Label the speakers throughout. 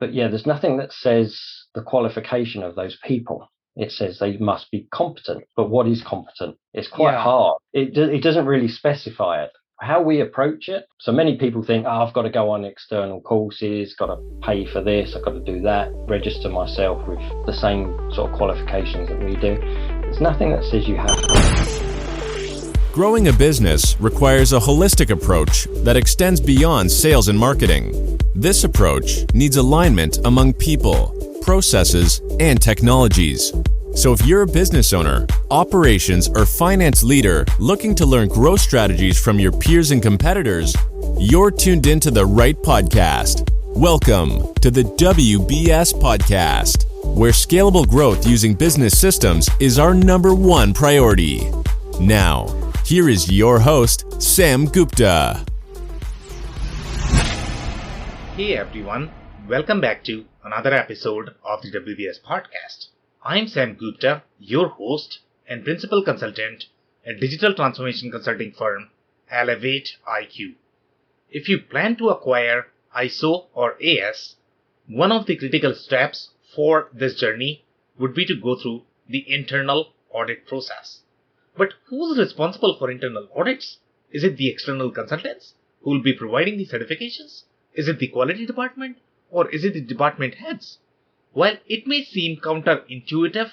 Speaker 1: But yeah, there's nothing that says the qualification of those people. It says they must be competent. But what is competent? It's quite hard. It doesn't really specify it. How we approach it. So many people think, I've got to go on external courses, got to pay for this, I've got to do that, register myself with the same sort of qualifications that we do. There's nothing that says you have to.
Speaker 2: Growing a business requires a holistic approach that extends beyond sales and marketing. This approach needs alignment among people, processes, and technologies. So if you're a business owner, operations, or finance leader looking to learn growth strategies from your peers and competitors, you're tuned into the right podcast. Welcome to the WBS Podcast, where scalable growth using business systems is our #1 priority. Now, here is your host, Sam Gupta.
Speaker 3: Hey everyone, welcome back to another episode of the WBS Podcast. I'm Sam Gupta, your host and principal consultant at digital transformation consulting firm Elevate IQ. If you plan to acquire ISO or AS, one of the critical steps for this journey would be to go through the internal audit process. But who's responsible for internal audits? Is it the external consultants who will be providing the certifications? Is it the quality department? Or is it the department heads? While it may seem counterintuitive,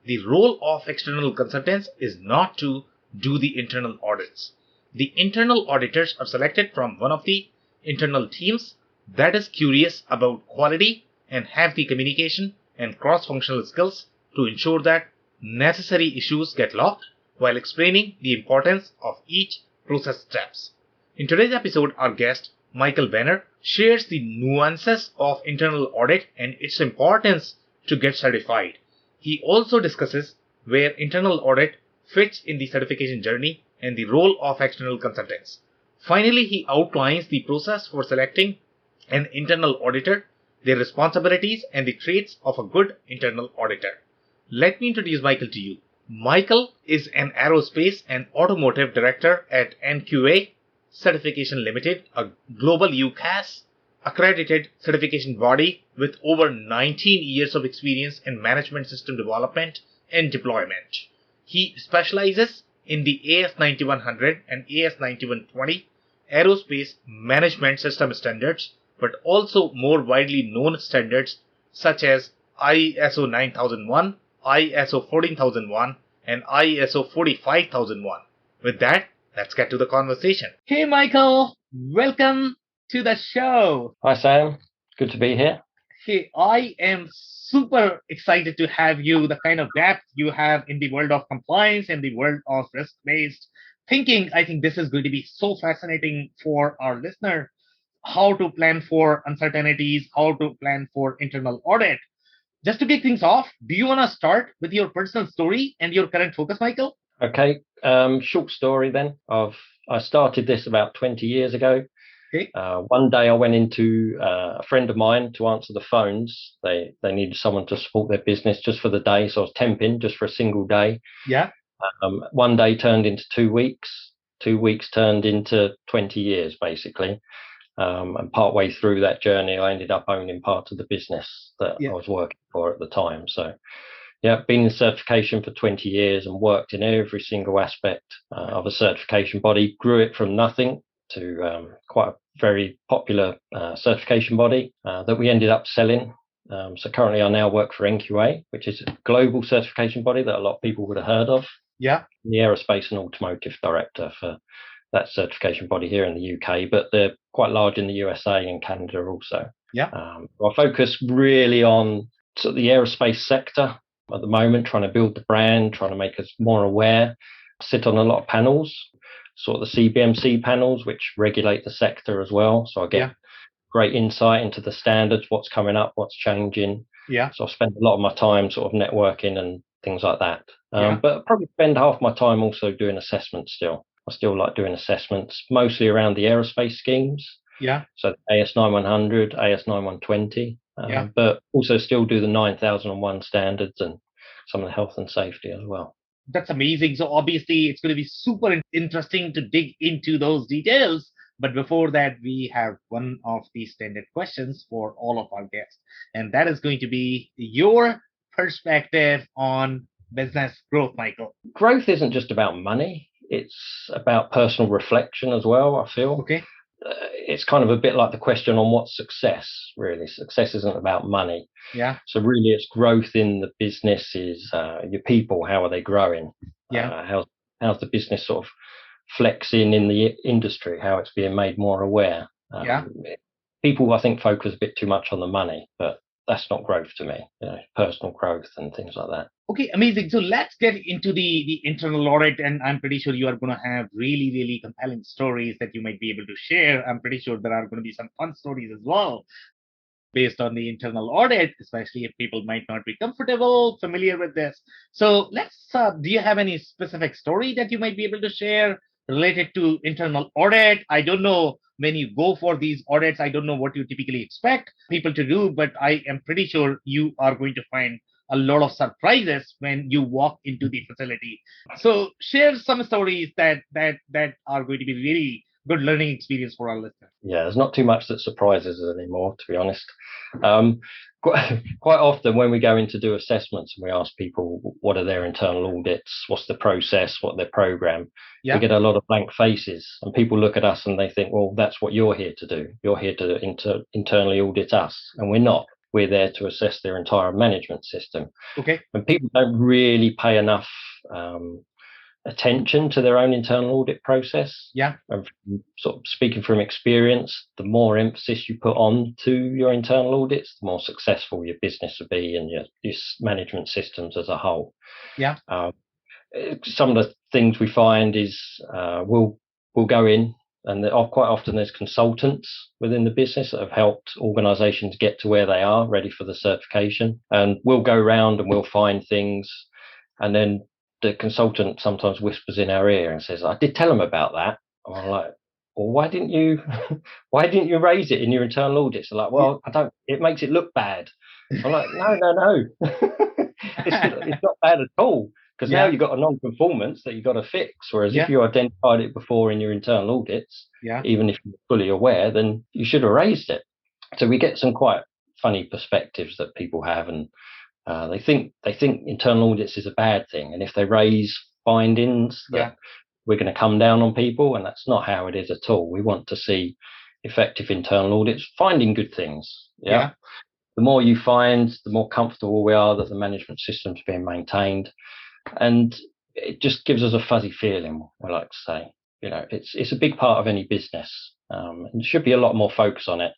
Speaker 3: the role of external consultants is not to do the internal audits. The internal auditors are selected from one of the internal teams that is curious about quality and have the communication and cross-functional skills to ensure that necessary issues get logged while explaining the importance of each process steps. In today's episode, our guest, Michael Venner, shares the nuances of internal audit and its importance to get certified. He also discusses where internal audit fits in the certification journey and the role of external consultants. Finally, he outlines the process for selecting an internal auditor, their responsibilities, and the traits of a good internal auditor. Let me introduce Michael to you. Michael is an aerospace and automotive director at NQA Certification Limited, a global UCAS accredited certification body with over 19 years of experience in management system development and deployment. He specializes in the AS9100 and AS9120 aerospace management system standards, but also more widely known standards such as ISO 9001, ISO 14001, and ISO 45001. With that, let's get to the conversation. Hey Michael, welcome to the show.
Speaker 1: Hi Sam, good to be here.
Speaker 3: Hey, I am super excited to have you, the kind of depth you have in the world of compliance and the world of risk-based thinking. I think this is going to be so fascinating for our listener. How to plan for uncertainties, how to plan for internal audit. Just to kick things off, do you want to start with your personal story and your current focus, Michael?
Speaker 1: Okay, short story then. I started this about 20 years ago.
Speaker 3: Okay.
Speaker 1: One day I went into a friend of mine to answer the phones. They needed someone to support their business just for the day, so I was temping just for a single day.
Speaker 3: Yeah.
Speaker 1: One day turned into 2 weeks. 2 weeks turned into 20 years, basically. And partway through that journey, I ended up owning part of the business that I was working for at the time. So, yeah, been in certification for 20 years and worked in every single aspect of a certification body. Grew it from nothing to quite a very popular certification body that we ended up selling. So currently I now work for NQA, which is a global certification body that a lot of people would have heard of.
Speaker 3: Yeah.
Speaker 1: The aerospace and automotive director for that certification body here in the UK, but they're quite large in the USA and Canada also.
Speaker 3: Yeah.
Speaker 1: I focus really on sort of the aerospace sector at the moment, trying to build the brand, trying to make us more aware. I sit on a lot of panels, sort of the CBMC panels, which regulate the sector as well. So I get great insight into the standards, what's coming up, what's changing.
Speaker 3: Yeah.
Speaker 1: So I spend a lot of my time sort of networking and things like that. But I probably spend half my time also doing assessments still. I still like doing assessments, mostly around the aerospace schemes.
Speaker 3: Yeah.
Speaker 1: So AS9100, AS9120, but also still do the 9001 standards and some of the health and safety as well.
Speaker 3: That's amazing. So obviously it's going to be super interesting to dig into those details. But before that, we have one of the standard questions for all of our guests. And that is going to be your perspective on business growth, Michael.
Speaker 1: Growth isn't just about money. It's about personal reflection as well, I feel.
Speaker 3: Okay.
Speaker 1: It's kind of a bit like the question on what's success, really. Success isn't about money.
Speaker 3: Yeah.
Speaker 1: So really it's growth in the business is your people, how are they growing?
Speaker 3: Yeah.
Speaker 1: How's the business sort of flexing in the industry, how it's being made more aware.
Speaker 3: Yeah.
Speaker 1: People, I think, focus a bit too much on the money, but that's not growth to me, personal growth and things like that.
Speaker 3: Okay, amazing. So let's get into the internal audit, and I'm pretty sure you are going to have really, really compelling stories that you might be able to share. I'm pretty sure there are going to be some fun stories as well based on the internal audit, especially if people might not be familiar with this. So do you have any specific story that you might be able to share related to internal audit? I don't know, when you go for these audits, I don't know what you typically expect people to do, but I am pretty sure you are going to find a lot of surprises when you walk into the facility. So share some stories that are going to be really good learning experience for our listeners.
Speaker 1: Yeah, there's not too much that surprises us anymore, to be honest. Quite often when we go in to do assessments and we ask people what are their internal audits, what's the process, what their program, we get a lot of blank faces, and people look at us and they think, well, that's what you're here to do. You're here to internally audit us, and we're not. We're there to assess their entire management system.
Speaker 3: Okay.
Speaker 1: And people don't really pay enough attention to their own internal audit process.
Speaker 3: Yeah.
Speaker 1: And sort of speaking from experience, the more emphasis you put on to your internal audits, the more successful your business will be and your management systems as a whole.
Speaker 3: Yeah.
Speaker 1: Some of the things we find is we'll go in, and quite often there's consultants within the business that have helped organizations get to where they are ready for the certification. And we'll go around and we'll find things, and then the consultant sometimes whispers in our ear and says, I did tell them about that. And I'm like, well, why didn't you raise it in your internal audits? They're like, well, it makes it look bad. I'm like, no. it's not bad at all. Because now you've got a non-conformance that you've got to fix. Whereas if you identified it before in your internal audits, even if you're fully aware, then you should have raised it. So we get some quite funny perspectives that people have, and they think internal audits is a bad thing. And if they raise findings that we're going to come down on people, and that's not how it is at all. We want to see effective internal audits finding good things. The more you find, the more comfortable we are that the management system's being maintained. And it just gives us a fuzzy feeling, I like to say. It's a big part of any business. And there should be a lot more focus on it.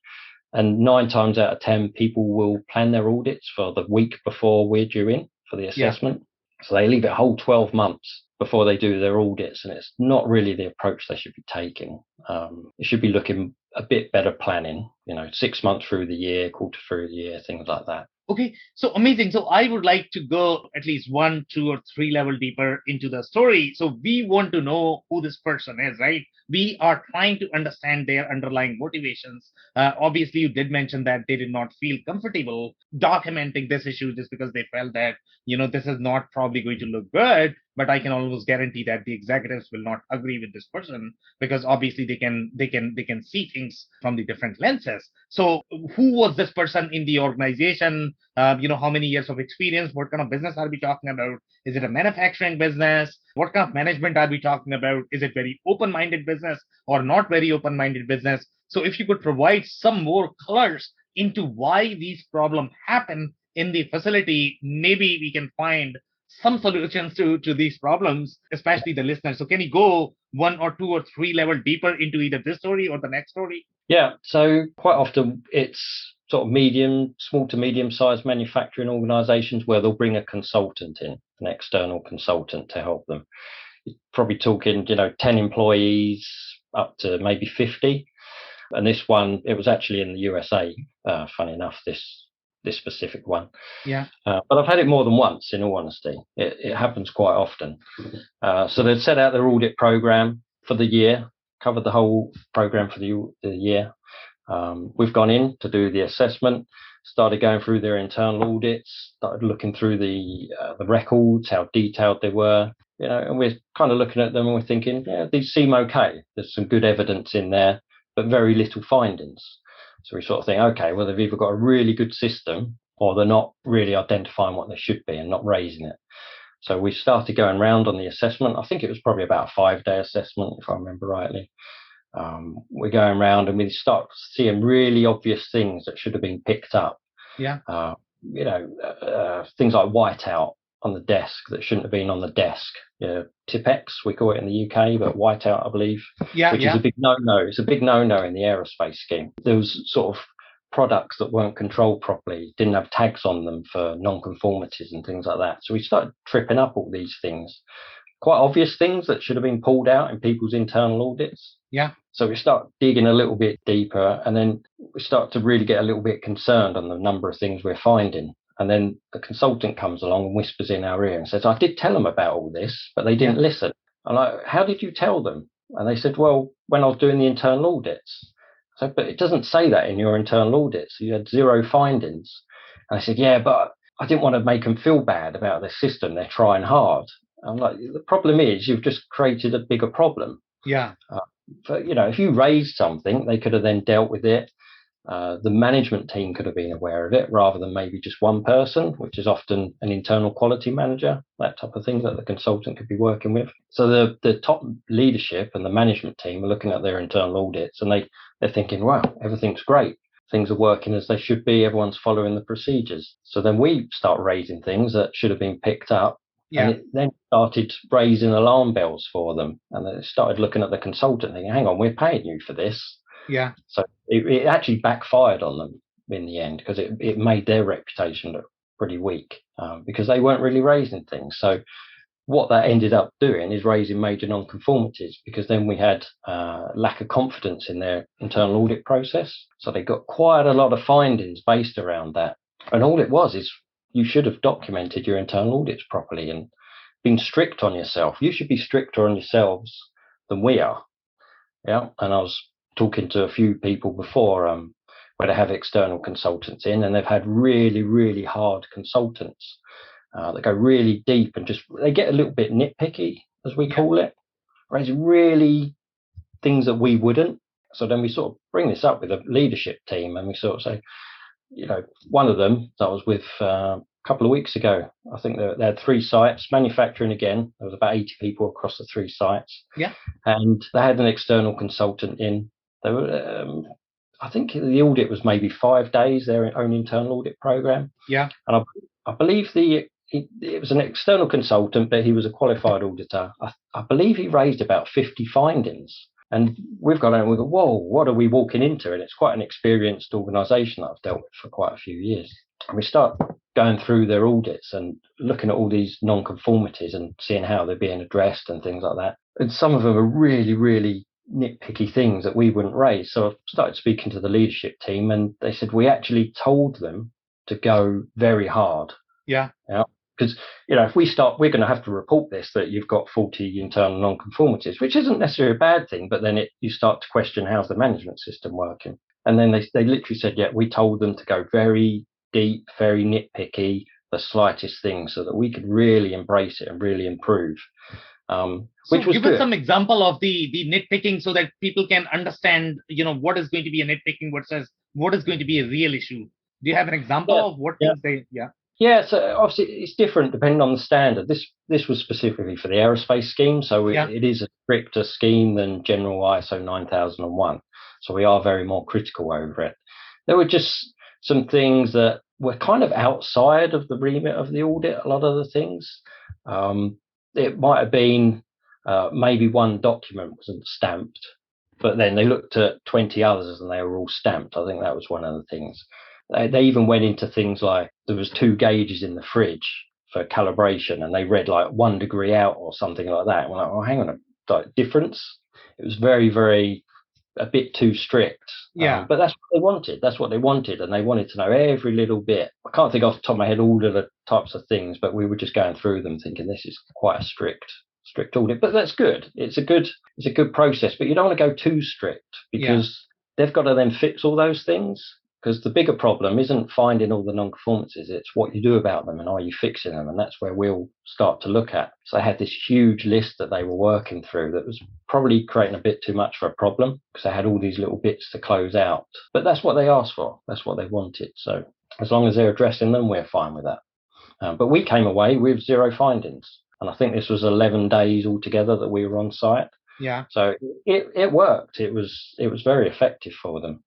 Speaker 1: And 9 times out of 10, people will plan their audits for the week before we're due in for the assessment. So they leave it a whole 12 months before they do their audits. And it's not really the approach they should be taking. It should be looking a bit better planning, 6 months through the year, quarter through the year, things like that.
Speaker 3: Okay, so amazing. So I would like to go at least 1, 2, or 3 level deeper into the story. So we want to know who this person is, right? We are trying to understand their underlying motivations. Obviously, you did mention that they did not feel comfortable documenting this issue just because they felt that, this is not probably going to look good. But I can almost guarantee that the executives will not agree with this person, because obviously they can see things from the different lenses. So who was this person in the organization? How many years of experience? What kind of business are we talking about? Is it a manufacturing business? What kind of management are we talking about? Is it very open-minded business or not very open-minded business? So if you could provide some more colors into why these problems happen in the facility, maybe we can find some solutions to these problems, especially the listeners. So can you go 1 or 2 or 3 level deeper into either this story or the next story?
Speaker 1: Yeah, so quite often it's sort of small to medium-sized manufacturing organizations where they'll bring a consultant in, an external consultant to help them. You're probably talking, 10 employees up to maybe 50. And this one, it was actually in the USA, funny enough, this specific one. But I've had it more than once, in all honesty. It happens quite often. So they've set out their audit program for the year, covered the whole program for the year. We've gone in to do the assessment, started going through their internal audits, started looking through the records, how detailed they were, and we're kind of looking at them and we're thinking, these seem okay. There's some good evidence in there. but very little findings. So we sort of think, okay, well, they've either got a really good system or they're not really identifying what they should be and not raising it. So we started going around on the assessment. I think it was probably about a 5-day assessment, if I remember rightly. We're going around and we start seeing really obvious things that should have been picked up.
Speaker 3: Yeah.
Speaker 1: Things like whiteout on the desk that shouldn't have been on the desk. Tipex, we call it in the UK, but whiteout, I believe, which is a big no-no. It's a big no-no in the aerospace scheme. There was sort of products that weren't controlled properly, didn't have tags on them for non-conformities and things like that. So we started tripping up all these things, quite obvious things that should have been pulled out in people's internal audits.
Speaker 3: Yeah.
Speaker 1: So we start digging a little bit deeper, and then we start to really get a little bit concerned on the number of things we're finding. And then the consultant comes along and whispers in our ear and says, I did tell them about all this, but they didn't listen. I'm like, how did you tell them? And they said, well, when I was doing the internal audits. So, but it doesn't say that in your internal audits. You had 0 findings. And I said, yeah, but I didn't want to make them feel bad about their system. They're trying hard. I'm like, the problem is you've just created a bigger problem.
Speaker 3: Yeah.
Speaker 1: But, if you raised something, they could have then dealt with it. The management team could have been aware of it rather than maybe just one person, which is often an internal quality manager, that type of thing that the consultant could be working with. So the top leadership and the management team are looking at their internal audits and they're thinking, wow, everything's great. Things are working as they should be. Everyone's following the procedures. So then we start raising things that should have been picked up. Yeah. And it then started raising alarm bells for them. And they started looking at the consultant thinking, hang on, we're paying you for this.
Speaker 3: Yeah.
Speaker 1: So it actually backfired on them in the end because it made their reputation look pretty weak because they weren't really raising things. So what that ended up doing is raising major non-conformities because then we had lack of confidence in their internal audit process. So they got quite a lot of findings based around that. And all it was is you should have documented your internal audits properly and been strict on yourself. You should be stricter on yourselves than we are. Yeah. And I was talking to a few people before where they have external consultants in and they've had really, really hard consultants that go really deep and just they get a little bit nitpicky, as we call it, raise really things that we wouldn't. So then we sort of bring this up with a leadership team and we sort of say, one of them that I was with a couple of weeks ago, I think they had 3 sites, manufacturing again. There was about 80 people across the 3 sites.
Speaker 3: Yeah.
Speaker 1: And they had an external consultant in. They were, I think the audit was maybe 5 days, their own internal audit program.
Speaker 3: Yeah.
Speaker 1: And I believe it was an external consultant, but he was a qualified auditor. I believe he raised about 50 findings. And we've gone out and we go, whoa, what are we walking into? And it's quite an experienced organisation that I've dealt with for quite a few years. And we start going through their audits and looking at all these non-conformities and seeing how they're being addressed and things like that. And some of them are really, really nitpicky things that we wouldn't raise. So I started speaking to the leadership team and they said, we actually told them to go very hard.
Speaker 3: Yeah.
Speaker 1: Because, if we start, we're going to have to report this, that you've got 40 internal non-conformities, which isn't necessarily a bad thing, but then you start to question how's the management system working. And then they literally said, yeah, we told them to go very deep, very nitpicky, the slightest thing, so that we could really embrace it and really improve.
Speaker 3: Which was give us some example of the nitpicking so that people can understand, what is going to be a nitpicking versus what is going to be a real issue. Do you have an example of what things they,
Speaker 1: Yeah, so obviously it's different depending on the standard. This was specifically for the aerospace scheme, so it is a stricter scheme than general ISO 9001. So we are very more critical over it. There were just some things that were kind of outside of the remit of the audit, a lot of the things. It might have been maybe one document wasn't stamped, but then they looked at 20 others and they were all stamped. I think that was one of the things. They even went into things like there was 2 gauges in the fridge for calibration and they read like 1 degree out or something like that. And we're like, oh, hang on, difference. It was very, very a bit too strict.
Speaker 3: Yeah.
Speaker 1: But that's what they wanted. That's what they wanted. And they wanted to know every little bit. I can't think off the top of my head all of the types of things, but we were just going through them thinking this is quite a strict audit. But that's good. It's a good process, but you don't want to go too strict because they've got to then fix all those things. because the bigger problem isn't finding all the non-conformances, it's what you do about them and are you fixing them, and that's where we'll start to look at. So they had this huge list that they were working through that was probably creating a bit too much for a problem, because they had all these little bits to close out. But that's what they asked for, that's what they wanted. So as long as they're addressing them, we're fine with that. But we came away with 0 findings, and I think this was 11 days altogether that we were on site.
Speaker 3: Yeah.
Speaker 1: So it worked. It was very effective for them.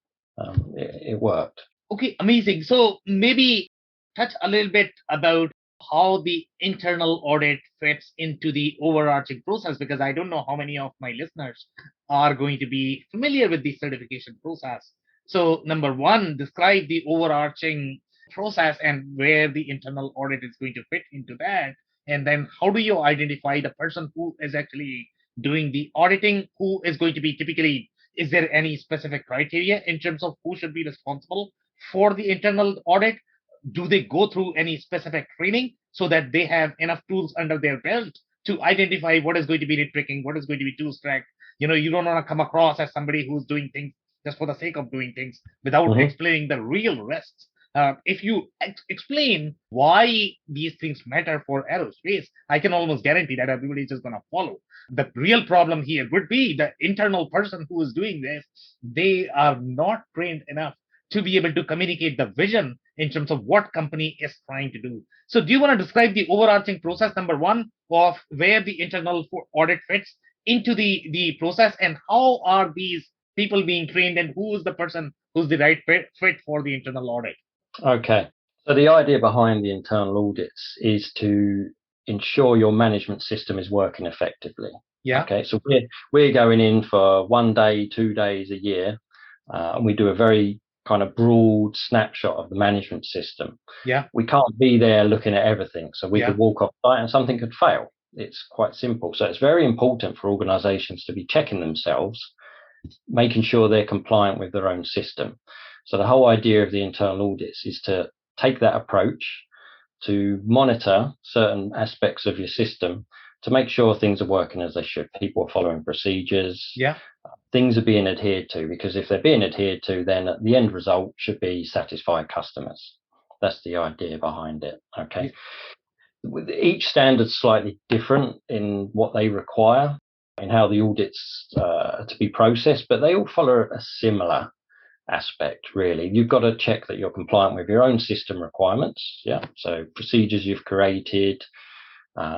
Speaker 1: It worked.
Speaker 3: Okay, amazing. So maybe touch a little bit about how the internal audit fits into the overarching process, because I don't know how many of my listeners are going to be familiar with the certification process. So number one, describe the overarching process and where the internal audit is going to fit into that. And then how do you identify the person who is actually doing the auditing, who is going to be typically, is there any specific criteria in terms of who should be responsible for the internal audit? Do they go through any specific training so that they have enough tools under their belt to identify what is going to be nitpicking, what is going to be too strict? You don't want to come across as somebody who's doing things just for the sake of doing things without explaining the real risks. If you explain why these things matter for aerospace, I can almost guarantee that everybody's just going to follow. The real problem here would be the internal person who is doing this. They are not trained enough to be able to communicate the vision in terms of what company is trying to do. So do you want to describe the overarching process, number one, of where the internal audit fits into the process, and how are these people being trained, and who is the person who's the right fit for the internal audit?
Speaker 1: Okay. So the idea behind the internal audits is to ensure your management system is working effectively.
Speaker 3: Yeah.
Speaker 1: Okay. So we're going in for 1 day, 2 days a year, and we do a very kind of broad snapshot of the management system.
Speaker 3: Yeah.
Speaker 1: We can't be there looking at everything. So we could walk off site and something could fail. It's quite simple. So it's very important for organizations to be checking themselves, making sure they're compliant with their own system. So the whole idea of the internal audits is to take that approach to monitor certain aspects of your system to make sure things are working as they should. People are following procedures.
Speaker 3: Yeah.
Speaker 1: Things are being adhered to, because if they're being adhered to, then the end result should be satisfied customers. That's the idea behind it. Okay. Yeah. Each standard's slightly different in what they require and how the audits to be processed, but they all follow a similar aspect, really. You've got to check that you're compliant with your own system requirements. Yeah. So procedures you've created,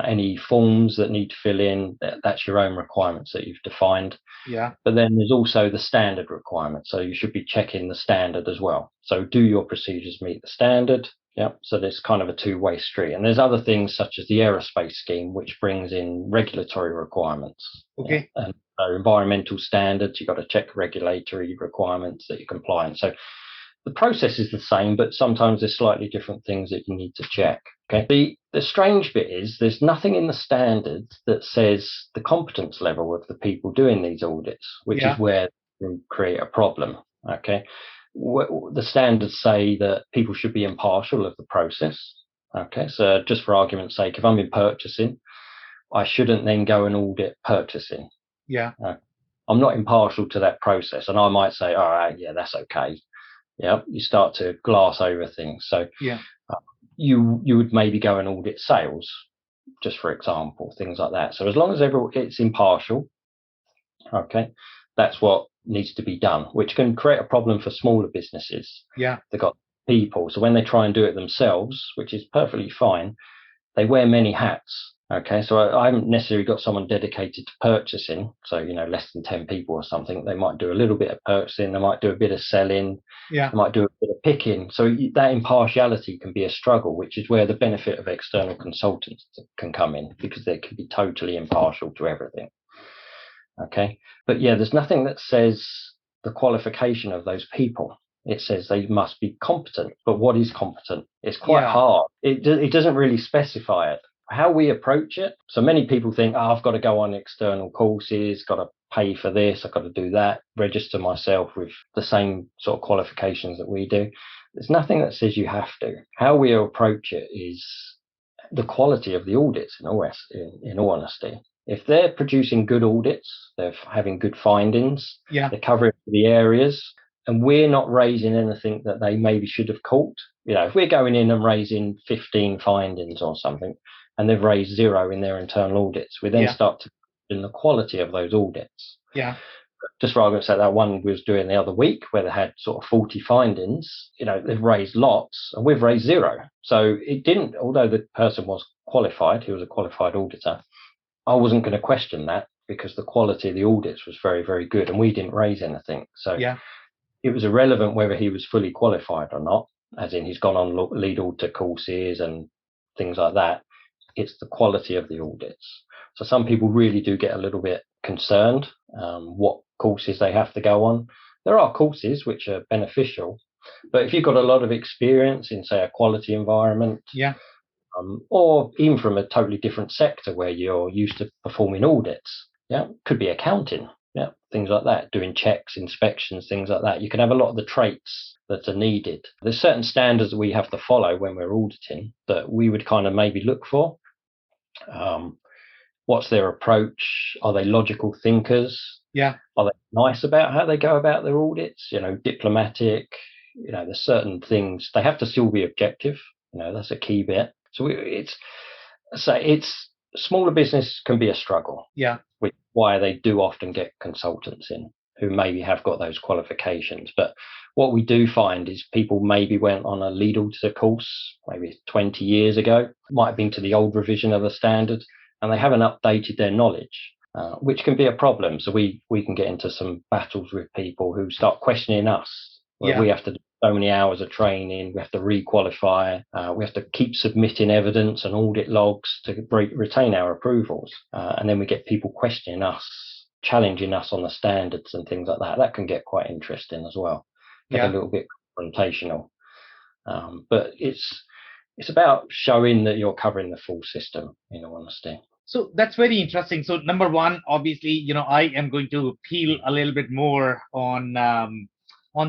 Speaker 1: any forms that need to fill in, that's your own requirements that you've defined.
Speaker 3: Yeah.
Speaker 1: But then there's also the standard requirements. So you should be checking the standard as well. So do your procedures meet the standard? Yeah. So there's kind of a two-way street. And there's other things such as the aerospace scheme, which brings in regulatory requirements.
Speaker 3: Okay.
Speaker 1: Yeah? And so environmental standards, you've got to check regulatory requirements that you're compliant. So the process is the same, but sometimes there's slightly different things that you need to check. Okay. The strange bit is there's nothing in the standards that says the competence level of the people doing these audits, which is where you create a problem. Okay. The standards say that people should be impartial of the process. Okay. So just for argument's sake, if I'm in purchasing, I shouldn't then go and audit purchasing.
Speaker 3: Yeah.
Speaker 1: I'm not impartial to that process. And I might say, all right, yeah, that's okay. Yeah. You start to glass over things. So you would maybe go and audit sales, just for example, things like that. So as long as it's impartial, okay, that's what needs to be done, which can create a problem for smaller businesses.
Speaker 3: Yeah.
Speaker 1: They've got people. So when they try and do it themselves, which is perfectly fine, they wear many hats. Okay, so I haven't necessarily got someone dedicated to purchasing. So, less than 10 people or something. They might do a little bit of purchasing. They might do a bit of selling.
Speaker 3: Yeah.
Speaker 1: They might do a bit of picking. So that impartiality can be a struggle, which is where the benefit of external consultants can come in, because they can be totally impartial to everything. Okay, but yeah, there's nothing that says the qualification of those people. It says they must be competent. But what is competent? It's quite hard. It doesn't really specify it. How we approach it. So many people think, I've got to go on external courses, got to pay for this, I've got to do that, register myself with the same sort of qualifications that we do. There's nothing that says you have to. How we approach it is the quality of the audits, in all honesty. If they're producing good audits, they're having good findings, they're covering the areas, and we're not raising anything that they maybe should have caught. If we're going in and raising 15 findings or something, and they've raised 0 in their internal audits, we then start to in the quality of those audits.
Speaker 3: Yeah.
Speaker 1: Just for argument's sake, that one we was doing the other week where they had sort of 40 findings, they've raised lots and we've raised 0. So it didn't, although the person was qualified, he was a qualified auditor, I wasn't going to question that because the quality of the audits was very, very good and we didn't raise anything. So it was irrelevant whether he was fully qualified or not, as in he's gone on lead auditor courses and things like that. It's the quality of the audits. So some people really do get a little bit concerned what courses they have to go on. There are courses which are beneficial, but if you've got a lot of experience in, say, a quality environment, or even from a totally different sector where you're used to performing audits, could be accounting, things like that, doing checks, inspections, things like that. You can have a lot of the traits that are needed. There's certain standards that we have to follow when we're auditing that we would kind of maybe look for. What's their approach? Are they logical thinkers? Are they nice about how they go about their audits? Diplomatic. There's certain things. They have to still be objective. That's a key bit. So it's smaller business can be a struggle. Which is why they do often get consultants in who maybe have got those qualifications. But what we do find is people maybe went on a lead auditor course maybe 20 years ago, might have been to the old revision of the standard, and they haven't updated their knowledge, which can be a problem. So we can get into some battles with people who start questioning us. We have to do so many hours of training, we have to re-qualify, we have to keep submitting evidence and audit logs to retain our approvals. And then we get people questioning us, challenging us on the standards and things like that. That can get quite interesting as well. Get a little bit confrontational. But it's about showing that you're covering the full system, in all honesty.
Speaker 3: So that's very interesting. So number one, obviously, I am going to peel a little bit more on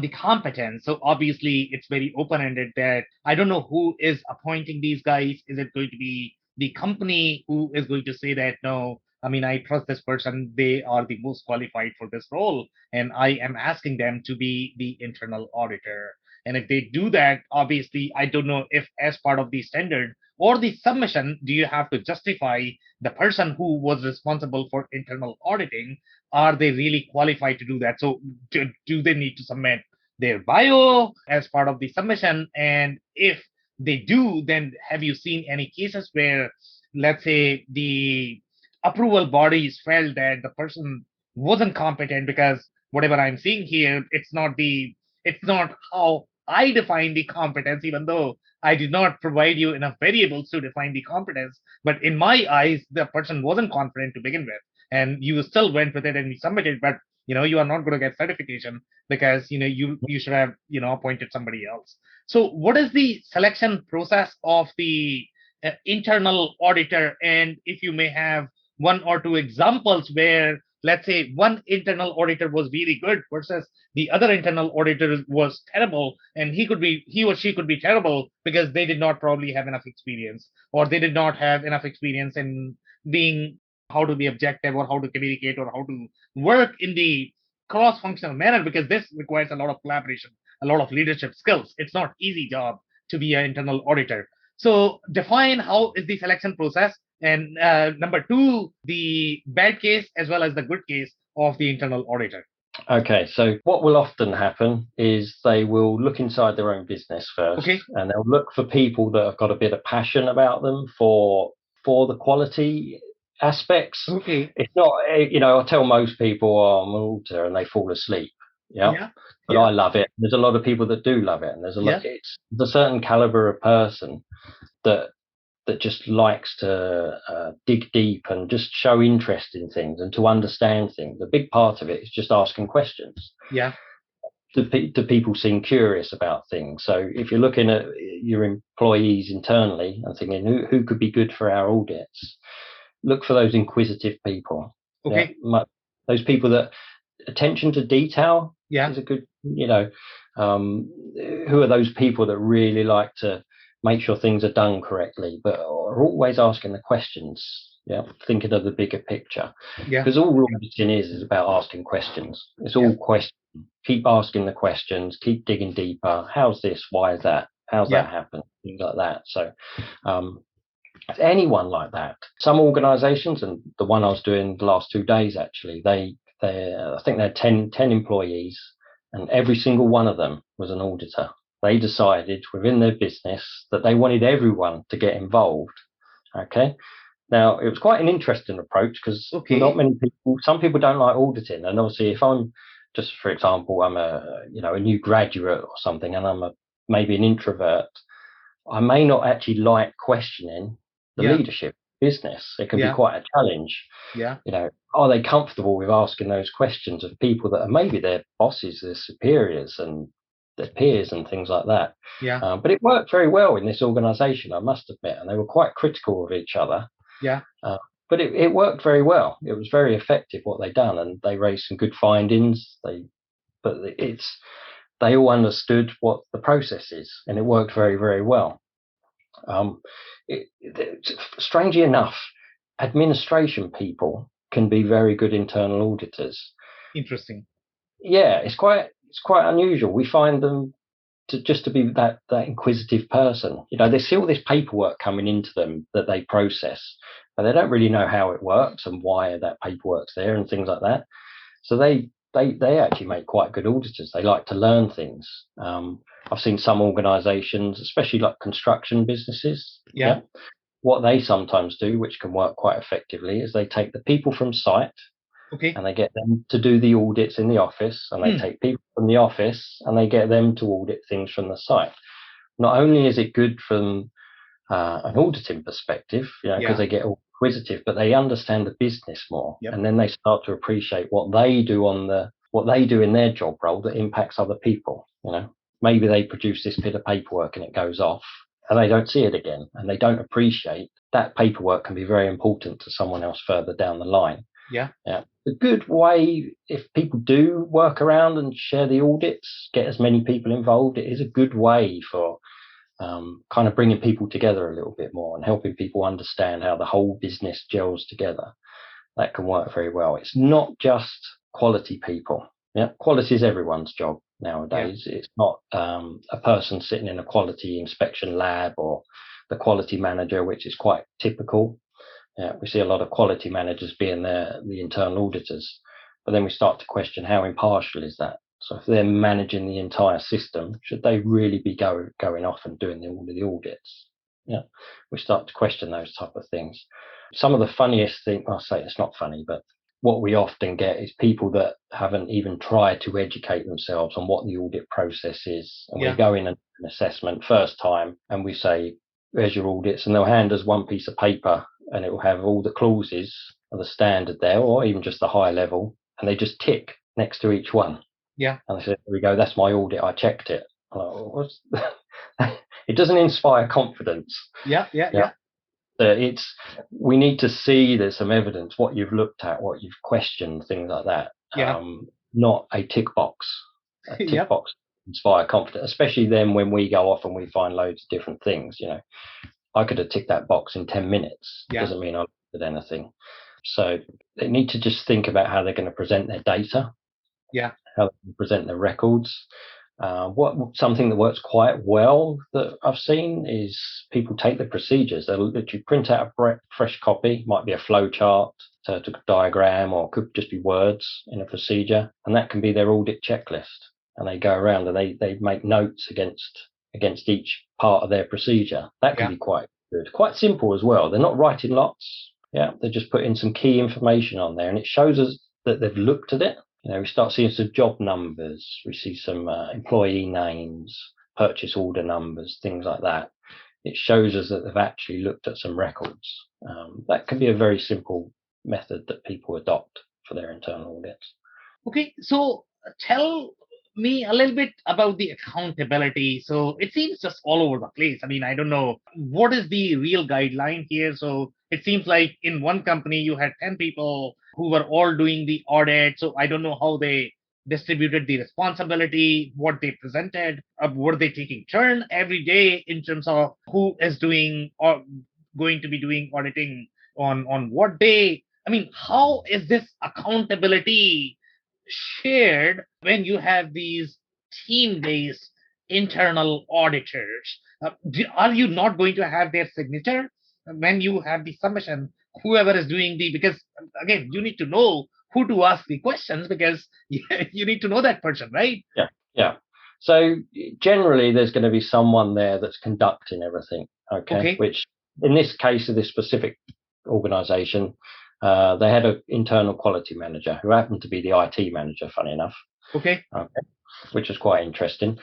Speaker 3: the competence. So obviously, it's very open-ended that I don't know who is appointing these guys. Is it going to be the company who is going to say that, no, I trust this person, they are the most qualified for this role, and I am asking them to be the internal auditor. And if they do that, obviously, I don't know if as part of the standard or the submission, do you have to justify the person who was responsible for internal auditing? Are they really qualified to do that? So do they need to submit their bio as part of the submission? And if they do, then have you seen any cases where, let's say, the approval bodies felt that the person wasn't competent? Because whatever I'm seeing here, it's not how I define the competence, even though I did not provide you enough variables to define the competence. But in my eyes, the person wasn't confident to begin with, and you still went with it and you submitted. But you are not going to get certification because you should have appointed somebody else. So what is the selection process of the internal auditor? And if you may have one or two examples where, let's say, one internal auditor was really good versus the other internal auditor was terrible, and he or she could be terrible because they did not probably have enough experience, or they did not have enough experience in being how to be objective or how to communicate or how to work in the cross-functional manner, because this requires a lot of collaboration, a lot of leadership skills. It's not easy job to be an internal auditor. So define how is the selection process, and number two, the bad case as well as the good case of the internal auditor.
Speaker 1: Okay, so what will often happen is they will look inside their own business first, and they'll look for people that have got a bit of passion about them for the quality aspects. It's not, I tell most people, I'm an auditor, and they fall asleep. But I love it. There's a lot of people that do love it, and there's it's a certain caliber of person that just likes to dig deep and just show interest in things and to understand things. A big part of it is just asking questions. Do people seem curious about things? So if you're looking at your employees internally and thinking who could be good for our audits, look for those inquisitive people. Those people that attention to detail is a good, who are those people that really like to make sure things are done correctly, but are always asking the questions. Yeah, thinking of the bigger picture.
Speaker 3: Yeah.
Speaker 1: Because all auditing is about asking questions. It's all questions. Keep asking the questions. Keep digging deeper. How's this? Why is that? How's that happen? Things like that. So, anyone like that. Some organisations, and the one I was doing the last 2 days actually, they I think they had 10 employees, and every single one of them was an auditor. They decided within their business that they wanted everyone to get involved. Okay. Now, it was quite an interesting approach because not many people, some people don't like auditing. And obviously, if I'm just, for example, I'm a new graduate or something, and I'm maybe an introvert, I may not actually like questioning the leadership business. It can be quite a challenge.
Speaker 3: Yeah.
Speaker 1: Are they comfortable with asking those questions of people that are maybe their bosses, their superiors, and their peers and things like that?
Speaker 3: Yeah.
Speaker 1: But it worked very well in this organisation, I must admit, and they were quite critical of each other.
Speaker 3: Yeah.
Speaker 1: But it worked very well. It was very effective what they done, and they raised some good findings. They all understood what the process is, and it worked very, very well. Strangely enough, administration people can be very good internal auditors.
Speaker 3: Interesting.
Speaker 1: Yeah, it's quite unusual. We find them to be that inquisitive person. They see all this paperwork coming into them that they process, but they don't really know how it works and why that paperwork's there and things like that. So they actually make quite good auditors. They like to learn things. I've seen some organisations, especially like construction businesses.
Speaker 3: Yeah.
Speaker 1: What they sometimes do, which can work quite effectively, is they take the people from site.
Speaker 3: Okay.
Speaker 1: And they get them to do the audits in the office, and they take people from the office and they get them to audit things from the site. Not only is it good from an auditing perspective, because they get all inquisitive, but they understand the business more, and then they start to appreciate what they do in their job role that impacts other people. Maybe they produce this bit of paperwork and it goes off, and they don't see it again, and they don't appreciate that paperwork can be very important to someone else further down the line.
Speaker 3: Yeah.
Speaker 1: A good way, if people do work around and share the audits, get as many people involved, it is a good way for kind of bringing people together a little bit more and helping people understand how the whole business gels together. That can work very well. It's not just quality people. Quality is everyone's job nowadays. It's not a person sitting in a quality inspection lab or the quality manager, which is quite typical. We see a lot of quality managers being the internal auditors, but then we start to question how impartial is that. So if they're managing the entire system, should they really be going off and doing all of the audits? We start to question those type of things. Some of the funniest thing, I'll say it's not funny, but what we often get is people that haven't even tried to educate themselves on what the audit process is. And we go in an assessment first time and we say, "Where's your audits?" And they'll hand us one piece of paper and it will have all the clauses of the standard there, or even just the high level, and they just tick next to each one.
Speaker 3: Yeah.
Speaker 1: And they say, "There we go, that's my audit, I checked it." I'm like, what's it doesn't inspire confidence.
Speaker 3: Yeah.
Speaker 1: We need to see there's some evidence, what you've looked at, what you've questioned, things like that. Not a tick box. A tick box inspire confidence, especially then when we go off and we find loads of different things. I could have ticked that box in 10 minutes. Doesn't mean I looked at anything. So they need to just think about how they're going to present their data. How they can present their records. Something that works quite well that I've seen is people take the procedures. They'll literally print out a fresh copy, might be a flow chart, a diagram, or could just be words in a procedure, and that can be their audit checklist. And they go around and they make notes against each part of their procedure. That can be quite good. Quite simple as well. They're not writing lots. They're just putting some key information on there, and it shows us that they've looked at it. We start seeing some job numbers. We see some employee names, purchase order numbers, things like that. It shows us that they've actually looked at some records. That can be a very simple method that people adopt for their internal audits.
Speaker 3: Okay, so tell me a little bit about the accountability. So it seems just all over the place. I mean, I don't know what is the real guideline here. So it seems like in one company you had 10 people who were all doing the audit. So I don't know how they distributed the responsibility, what they presented. Were they taking turn every day in terms of who is doing or going to be doing auditing on what they, I mean, how is this accountability shared when you have these team-based internal auditors? Are you not going to have their signature when you have the submission? Whoever is doing the, because again, you need to know who to ask the questions because you need to know that person, right?
Speaker 1: Yeah, yeah. So generally, there's going to be someone there that's conducting everything. Okay. Which in this case of this specific organization, they had an internal quality manager who happened to be the IT manager, funny enough.
Speaker 3: Okay.
Speaker 1: Which was quite interesting.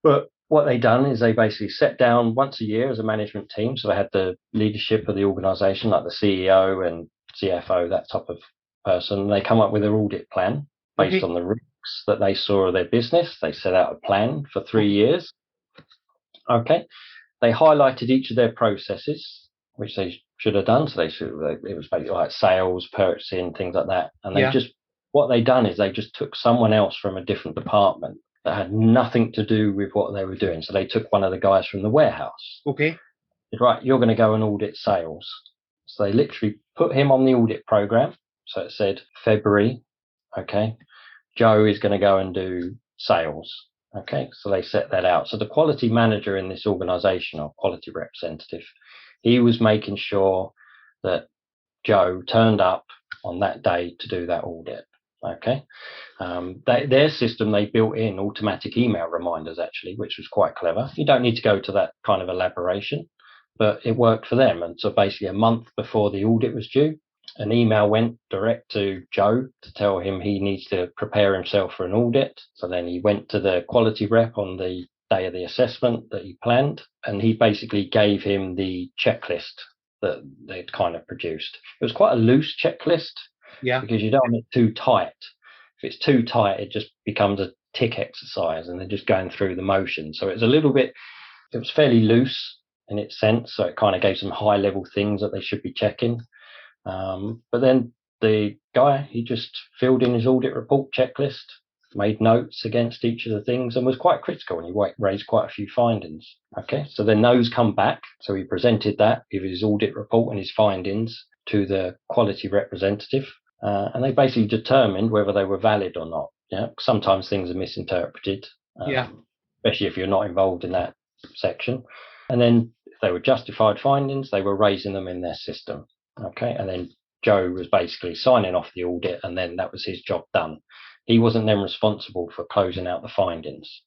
Speaker 1: But what they done is they basically sat down once a year as a management team. So they had the leadership of the organization, like the CEO and CFO, that type of person. They come up with their audit plan based on the risks that they saw of their business. They set out a plan for 3 years. Okay. They highlighted each of their processes, which they should have done. So it was basically like sales, purchasing, things like that. And what they done is they just took someone else from a different department that had nothing to do with what they were doing. So they took one of the guys from the warehouse.
Speaker 3: Okay.
Speaker 1: Right, you're going to go and audit sales. So they literally put him on the audit program. So it said February, okay, Joe is going to go and do sales. Okay, so they set that out. So the quality manager in this organization, or quality representative, he was making sure that Joe turned up on that day to do that audit. Okay. Their system, they built in automatic email reminders, actually, which was quite clever. You don't need to go to that kind of elaboration, but it worked for them. And so basically a month before the audit was due, an email went direct to Joe to tell him he needs to prepare himself for an audit. So then he went to the quality rep on the day of the assessment that he planned, and he basically gave him the checklist that they'd kind of produced. It was quite a loose checklist.
Speaker 3: Yeah.
Speaker 1: Because you don't want it too tight. If it's too tight, it just becomes a tick exercise and they're just going through the motion. So it was fairly loose in its sense. So it kind of gave some high level things that they should be checking. But then the guy, he just filled in his audit report checklist, made notes against each of the things and was quite critical, and he raised quite a few findings. Okay, so then those come back. So he presented that with his audit report and his findings to the quality representative. And they basically determined whether they were valid or not. Yeah, sometimes things are misinterpreted, especially if you're not involved in that section. And then if they were justified findings, they were raising them in their system. Okay, and then Joe was basically signing off the audit, and then that was his job done. He wasn't then responsible for closing out the findings.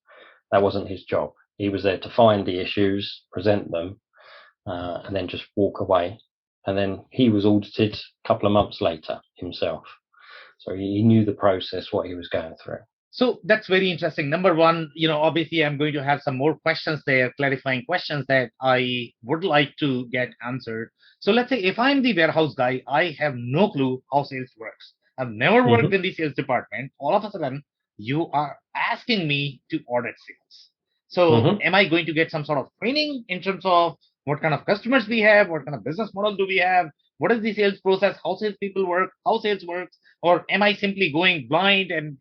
Speaker 1: That wasn't his job. He was there to find the issues, present them, and then just walk away. And then he was audited a couple of months later himself. So he knew the process, what he was going through.
Speaker 3: So that's very interesting. Number one, obviously I'm going to have some more questions there, clarifying questions that I would like to get answered. So let's say if I'm the warehouse guy, I have no clue how sales works. I've never worked in the sales department. All of a sudden, you are asking me to audit sales. So am I going to get some sort of training in terms of what kind of customers we have? What kind of business model do we have? What is the sales process? How sales people work? How sales works? Or am I simply going blind and,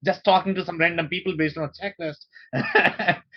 Speaker 3: just talking to some random people based on a checklist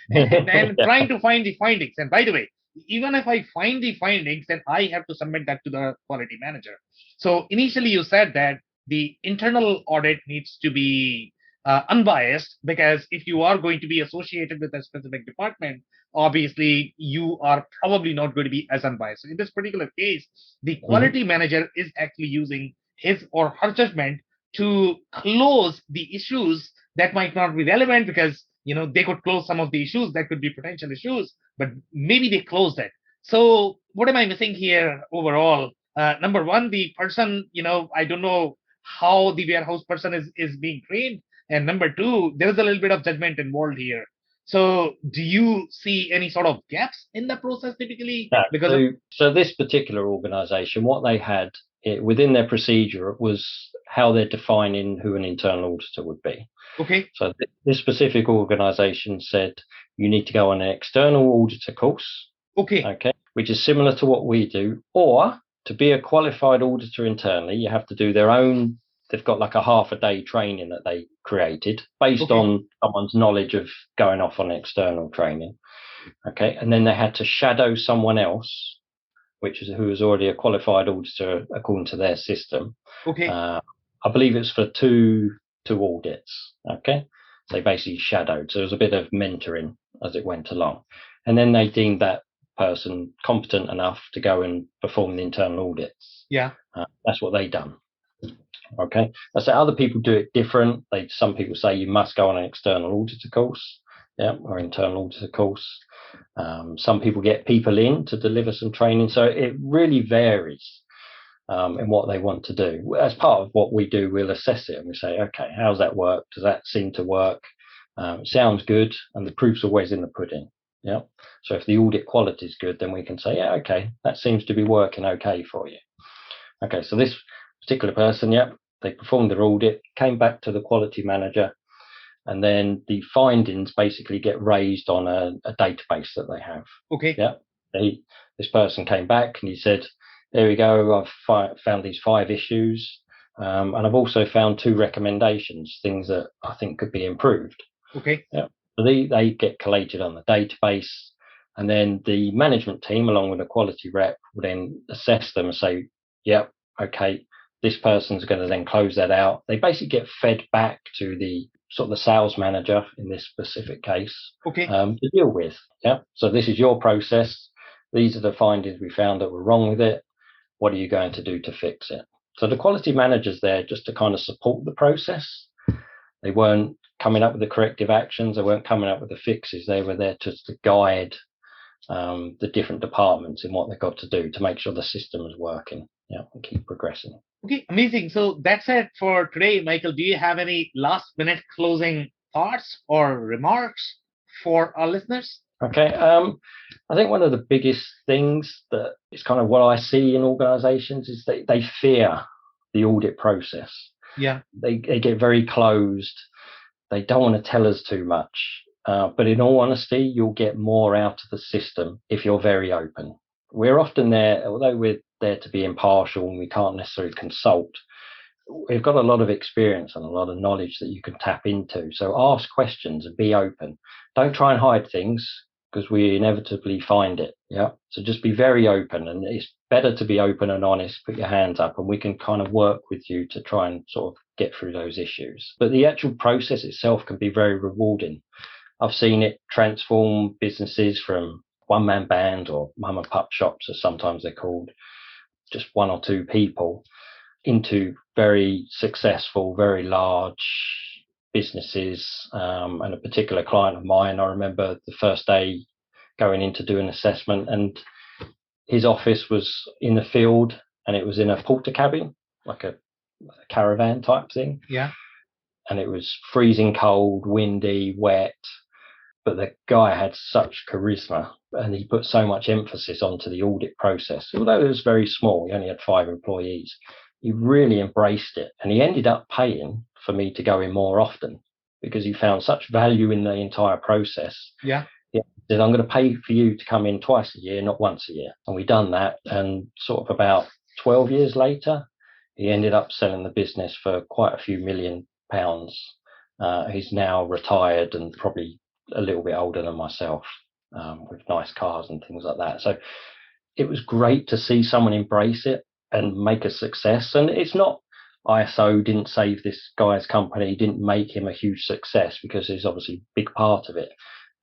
Speaker 3: and trying to find the findings? And by the way, even if I find the findings, then I have to submit that to the quality manager. So initially you said that the internal audit needs to be unbiased, because if you are going to be associated with a specific department, obviously you are probably not going to be as unbiased. So in this particular case, the quality manager is actually using his or her judgment to close the issues that might not be relevant, because they could close some of the issues that could be potential issues, but maybe they closed it. So what am I missing here overall? Number one, the person, I don't know how the warehouse person is being trained. And number two, there is a little bit of judgment involved here. So do you see any sort of gaps in the process typically?
Speaker 1: No, so this particular organization, what they had within their procedure was how they're defining who an internal auditor would be.
Speaker 3: Okay.
Speaker 1: So this specific organization said you need to go on an external auditor course. Okay. Which is similar to what we do. Or to be a qualified auditor internally, you have to do their own. They've got like a half a day training that they created based on someone's knowledge of going off on external training. Okay. And then they had to shadow someone else who was already a qualified auditor according to their system.
Speaker 3: Okay.
Speaker 1: I believe it's for two audits. Okay. So they basically shadowed. So there was a bit of mentoring as it went along. And then they deemed that person competent enough to go and perform the internal audits.
Speaker 3: Yeah.
Speaker 1: That's what they done. Okay. I say other people do it different. Some people say you must go on an external auditor course, or internal auditor course. Some people get people in to deliver some training. So it really varies in what they want to do. As part of what we do, we'll assess it and we say, okay, how's that work? Does that seem to work? It sounds good, and the proof's always in the pudding. Yeah. So if the audit quality is good, then we can say, yeah, okay, that seems to be working okay for you. Okay, so this particular person, they performed their audit, came back to the quality manager, and then the findings basically get raised on a database that they have.
Speaker 3: Okay.
Speaker 1: Yeah. This person came back and he said, there we go, I've found these 5 issues, and I've also found 2 recommendations, things that I think could be improved.
Speaker 3: Okay.
Speaker 1: Yeah. So they get collated on the database, and then the management team, along with a quality rep, will then assess them and say, yep, okay, this person's going to then close that out. They basically get fed back to the sort of the sales manager in this specific case,
Speaker 3: okay,
Speaker 1: to deal with. Yeah. So this is your process. These are the findings we found that were wrong with it. What are you going to do to fix it? So the quality manager's there just to kind of support the process. They weren't coming up with the corrective actions. They weren't coming up with the fixes. They were there just to guide the different departments in what they've got to do to make sure the system is working, and keep progressing.
Speaker 3: Okay, amazing. So that's it for today, Michael. Do you have any last-minute closing thoughts or remarks for our listeners?
Speaker 1: Okay, I think one of the biggest things that is kind of what I see in organisations is they fear the audit process.
Speaker 3: Yeah,
Speaker 1: they get very closed. They don't want to tell us too much. But in all honesty, you'll get more out of the system if you're very open. We're often there, although we're there to be impartial and we can't necessarily consult, we've got a lot of experience and a lot of knowledge that you can tap into. So ask questions and be open. Don't try and hide things, because we inevitably find it. Yeah. So just be very open, and it's better to be open and honest. Put your hands up and we can kind of work with you to try and sort of get through those issues. But the actual process itself can be very rewarding. I've seen it transform businesses from one-man band or mum and pup shops, as sometimes they're called, just 1 or 2 people, into very successful, very large businesses. And a particular client of mine, I remember the first day going in to do an assessment, and his office was in the field and it was in a porter cabin, like a caravan type thing.
Speaker 3: Yeah.
Speaker 1: And it was freezing cold, windy, wet. But the guy had such charisma and he put so much emphasis onto the audit process. Although it was very small, he only had 5 employees. He really embraced it, and he ended up paying for me to go in more often because he found such value in the entire process.
Speaker 3: Yeah.
Speaker 1: He said, I'm going to pay for you to come in twice a year, not once a year. And we done that, and sort of about 12 years later, he ended up selling the business for quite a few £1 million. He's now retired and probably a little bit older than myself, with nice cars and things like that. So it was great to see someone embrace it and make a success. And it's not ISO didn't save this guy's company, didn't make him a huge success, because he's obviously a big part of it.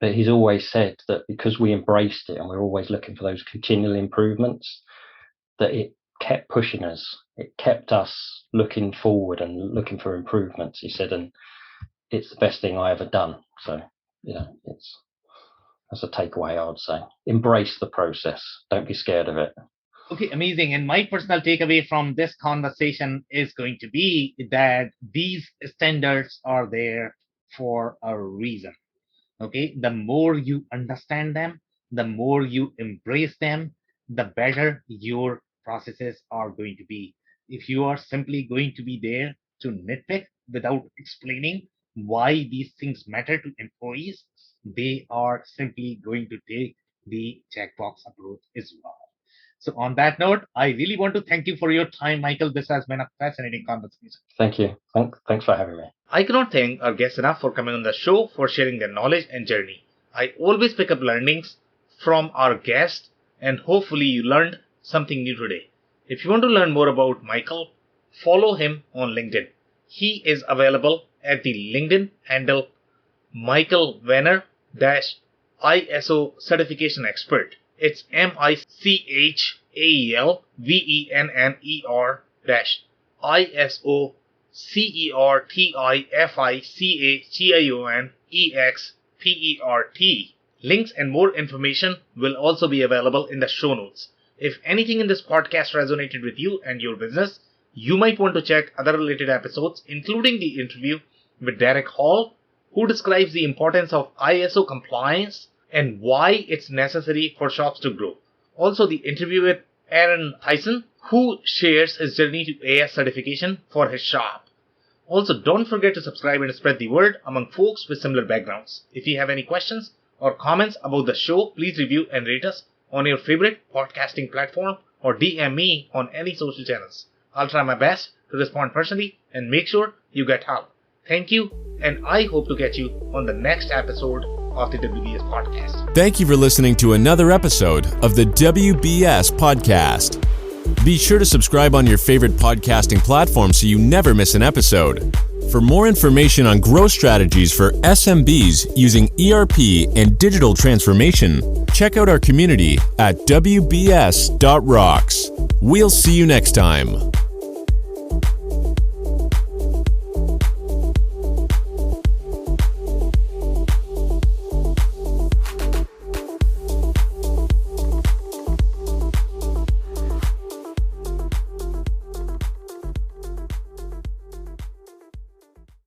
Speaker 1: But he's always said that because we embraced it and we're always looking for those continual improvements, that it kept pushing us. It kept us looking forward and looking for improvements, he said, and it's the best thing I ever done. So, that's a takeaway, I would say. Embrace the process. Don't be scared of it.
Speaker 3: Okay, amazing. And my personal takeaway from this conversation is going to be that these standards are there for a reason. Okay, the more you understand them, the more you embrace them, the better your processes are going to be. If you are simply going to be there to nitpick without explaining why these things matter to employees, they are simply going to take the checkbox approach as well. So on that note, I really want to thank you for your time, Michael. This has been a fascinating conversation.
Speaker 1: Thank you. Thanks for having me.
Speaker 3: I cannot thank our guests enough for coming on the show, for sharing their knowledge and journey. I always pick up learnings from our guests, and hopefully you learned something new today. If you want to learn more about Michael, follow him on LinkedIn. He is available at the LinkedIn handle Michael Venner ISO Certification Expert. It's MICHAEL VENNER ISO CERTIFICATION Links and more information will also be available in the show notes. If anything in this podcast resonated with you and your business, you might want to check other related episodes, including the interview with Derek Hall, who describes the importance of ISO compliance and why it's necessary for shops to grow. Also, the interview with Aaron Tyson, who shares his journey to AS certification for his shop. Also, don't forget to subscribe and spread the word among folks with similar backgrounds. If you have any questions or comments about the show, please review and rate us on your favorite podcasting platform or DM me on any social channels. I'll try my best to respond personally and make sure you get help. Thank you, and I hope to catch you on the next episode of the WBS Podcast.
Speaker 2: Thank you for listening to another episode of the WBS Podcast. Be sure to subscribe on your favorite podcasting platform so you never miss an episode. For more information on growth strategies for SMBs using ERP and digital transformation, check out our community at WBS.rocks. We'll see you next time.